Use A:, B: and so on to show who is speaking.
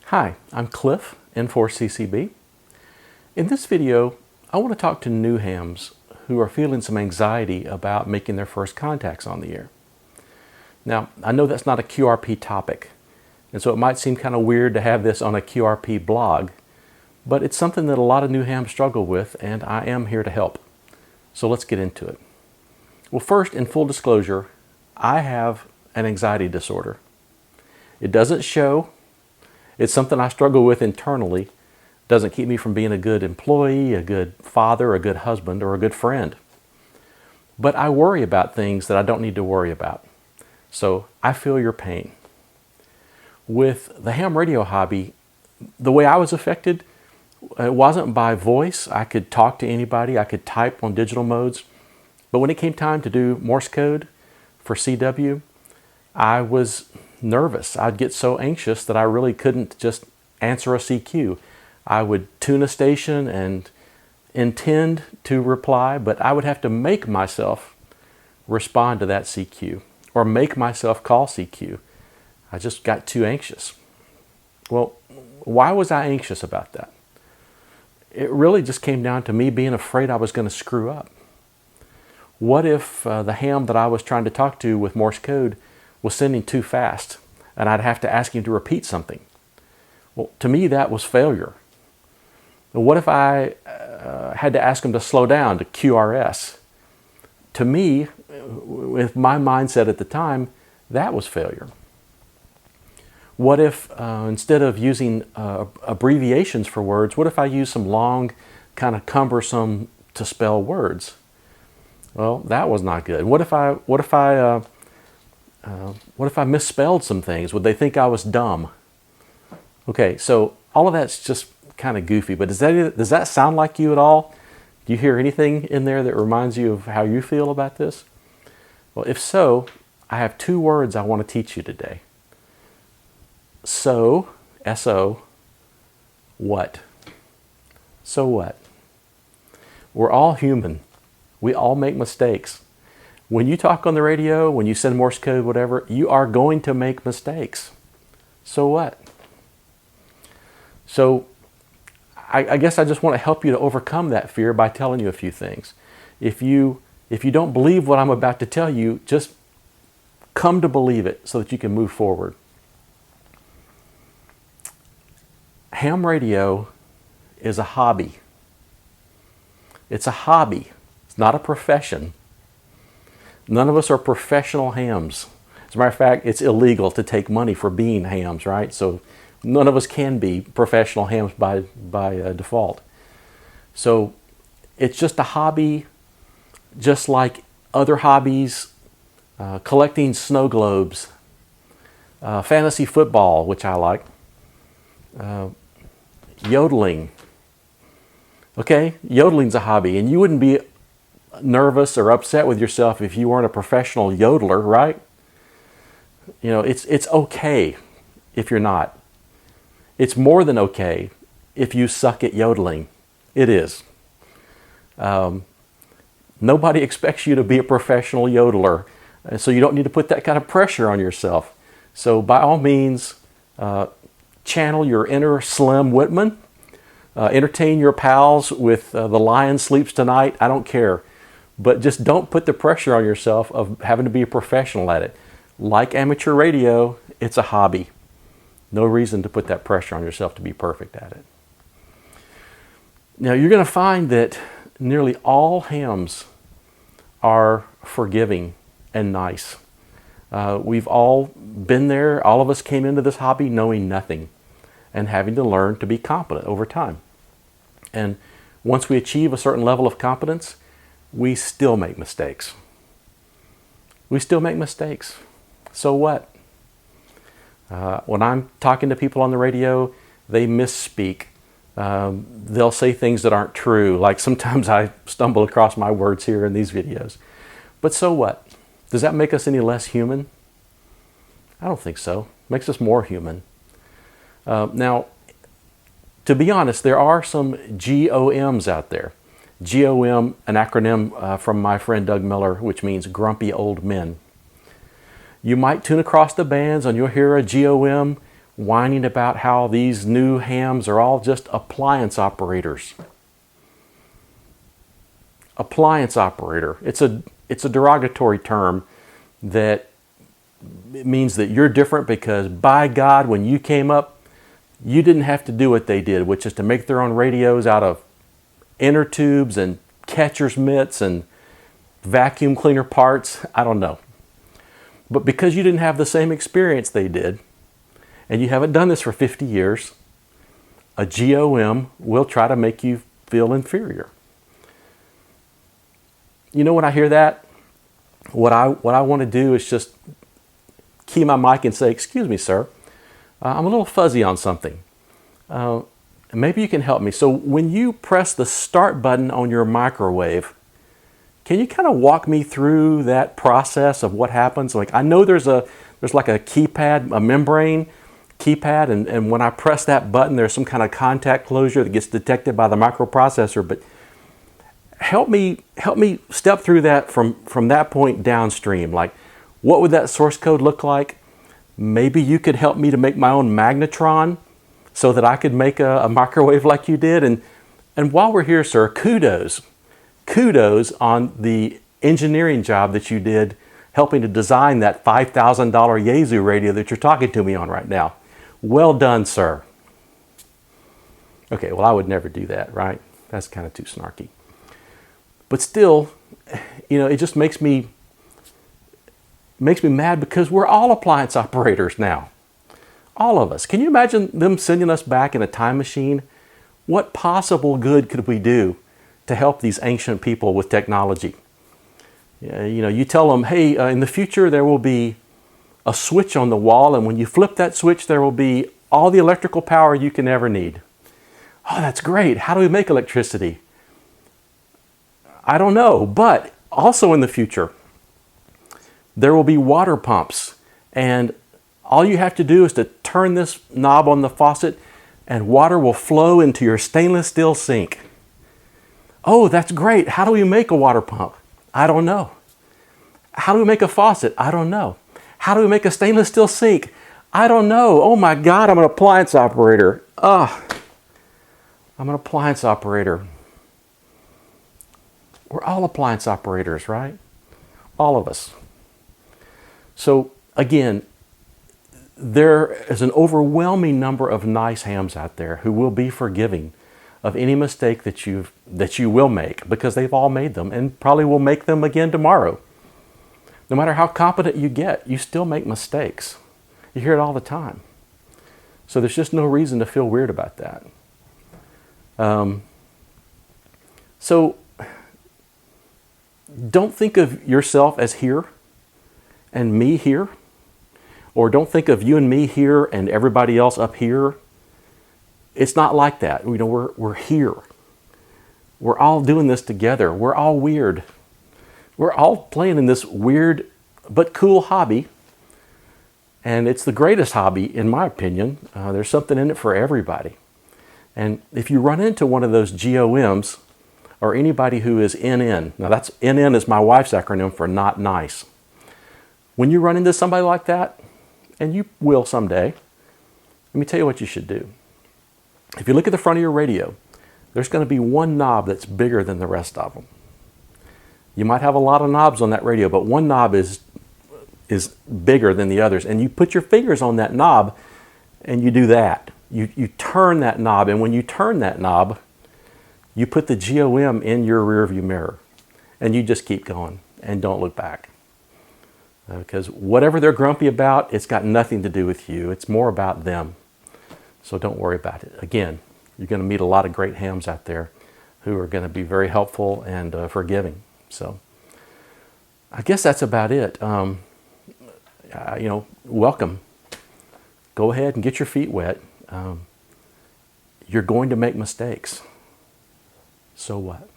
A: Hi, I'm Cliff, N4CCB. In this video, I want to talk to new hams who are feeling some anxiety about making their first contacts on the air. Now, I know that's not a QRP topic, and so it might seem kind of weird to have this on a QRP blog, but it's something that a lot of new hams struggle with, and I am here to help. So let's get into it. Well, first, in full disclosure, I have an anxiety disorder. It doesn't show. It's something I struggle with internally. It doesn't keep me from being a good employee, a good father, a good husband, or a good friend. But I worry about things that I don't need to worry about. So I feel your pain. With the ham radio hobby, the way I was affected, it wasn't by voice. I could talk to anybody. I could type on digital modes. But when it came time to do Morse code for CW, I was nervous. I'd get so anxious that I really couldn't just answer a CQ. I would tune a station and intend to reply, but I would have to make myself respond to that CQ or make myself call CQ. I just got too anxious. Well, why was I anxious about that? It really just came down to me being afraid I was going to screw up. What if the ham that I was trying to talk to with Morse code was sending too fast and I'd have to ask him to repeat something? Well, to me, that was failure. What if I had to ask him to slow down to QRS? To me, with my mindset at the time, that was failure. What if instead of using abbreviations for words, what if I use some long, kind of cumbersome to spell words? Well, that was not good. What if I misspelled some things? Would they think I was dumb? Okay, so all of that's just kind of goofy, but does that sound like you at all? Do you hear anything in there that reminds you of how you feel about this? Well, if so, I have two words I want to teach you today. So, S-O, what? So what? We're all human. We all make mistakes. When you talk on the radio, when you send Morse code, whatever, you are going to make mistakes. So what? So I guess I just want to help you to overcome that fear by telling you a few things. If you don't believe what I'm about to tell you, just come to believe it so that you can move forward. Ham radio is a hobby. It's a hobby. It's not a profession. None of us are professional hams. As a matter of fact, it's illegal to take money for being hams, right? So none of us can be professional hams by default. So it's just a hobby, just like other hobbies, collecting snow globes, fantasy football, which I like, yodeling. Okay, yodeling's a hobby, and you wouldn't be nervous or upset with yourself if you weren't a professional yodeler, right? You know, it's okay if you're not. It's more than okay if you suck at yodeling. It is. Nobody expects you to be a professional yodeler, so you don't need to put that kind of pressure on yourself. So by all means, channel your inner Slim Whitman. Entertain your pals with The Lion Sleeps Tonight. I don't care. But just don't put the pressure on yourself of having to be a professional at it. Like amateur radio, it's a hobby. No reason to put that pressure on yourself to be perfect at it. Now, you're going to find that nearly all hams are forgiving and nice. We've all been there. All of us came into this hobby knowing nothing and having to learn to be competent over time. And once we achieve a certain level of competence, we still make mistakes. We still make mistakes. So what? When I'm talking to people on the radio, they misspeak. They'll say things that aren't true. Like sometimes I stumble across my words here in these videos. But so what? Does that make us any less human? I don't think so. It makes us more human. Now, to be honest, there are some GOMs out there. GOM, an acronym from my friend Doug Miller, which means grumpy old men. You might tune across the bands and you'll hear a GOM whining about how these new hams are all just appliance operators. Appliance operator. It's a derogatory term that it means that you're different because, by God, when you came up, you didn't have to do what they did, which is to make their own radios out of inner tubes and catcher's mitts and vacuum cleaner parts. I don't know. But because you didn't have the same experience they did, and you haven't done this for 50 years, a GOM will try to make you feel inferior. You know, when I hear that, what I want to do is just key my mic and say, "Excuse me, sir, I'm a little fuzzy on something. Maybe you can help me." So when you press the start button on your microwave, can you kind of walk me through that process of what happens? Like, I know there's like a keypad, a membrane keypad, and when I press that button, there's some kind of contact closure that gets detected by the microprocessor. But help me step through that from that point downstream. Like, what would that source code look like? Maybe you could help me to make my own magnetron so that I could make a microwave like you did. And while we're here, sir, kudos on the engineering job that you did helping to design that $5,000 Yaesu radio that you're talking to me on right now. Well done, sir. Okay, well, I would never do that, right? That's kind of too snarky. But still, you know, it just makes me mad because we're all appliance operators now. All of us. Can you imagine them sending us back in a time machine? What possible good could we do to help these ancient people with technology? You know, you tell them, hey, in the future there will be a switch on the wall, and when you flip that switch, there will be all the electrical power you can ever need. Oh, that's great. How do we make electricity? I don't know, but also in the future, there will be water pumps, and all you have to do is to turn this knob on the faucet and water will flow into your stainless steel sink. Oh, that's great. How do we make a water pump? I don't know. How do we make a faucet? I don't know. How do we make a stainless steel sink? I don't know. Oh my God, I'm an appliance operator. I'm an appliance operator. We're all appliance operators, right? All of us. So again, there is an overwhelming number of nice hams out there who will be forgiving of any mistake that you will make, because they've all made them and probably will make them again tomorrow. No matter how competent you get, you still make mistakes. You hear it all the time. So there's just no reason to feel weird about that. So don't think of yourself as here and me here, or don't think of you and me here and everybody else up here. It's not like that. You know, we're here. We're all doing this together. We're all weird. We're all playing in this weird but cool hobby. And it's the greatest hobby, in my opinion. There's something in it for everybody. And if you run into one of those GOMs, or anybody who is NN, now that's NN is my wife's acronym for not nice. When you run into somebody like that, and you will someday, let me tell you what you should do. If you look at the front of your radio, there's going to be one knob that's bigger than the rest of them. You might have a lot of knobs on that radio, but one knob is bigger than the others. And you put your fingers on that knob and you do that. You turn that knob, and when you turn that knob, you put the GOM in your rearview mirror. And you just keep going and don't look back. Because whatever they're grumpy about, it's got nothing to do with you. It's more about them. So don't worry about it. Again, you're going to meet a lot of great hams out there who are going to be very helpful and forgiving. So I guess that's about it. Welcome. Go ahead and get your feet wet. You're going to make mistakes. So what?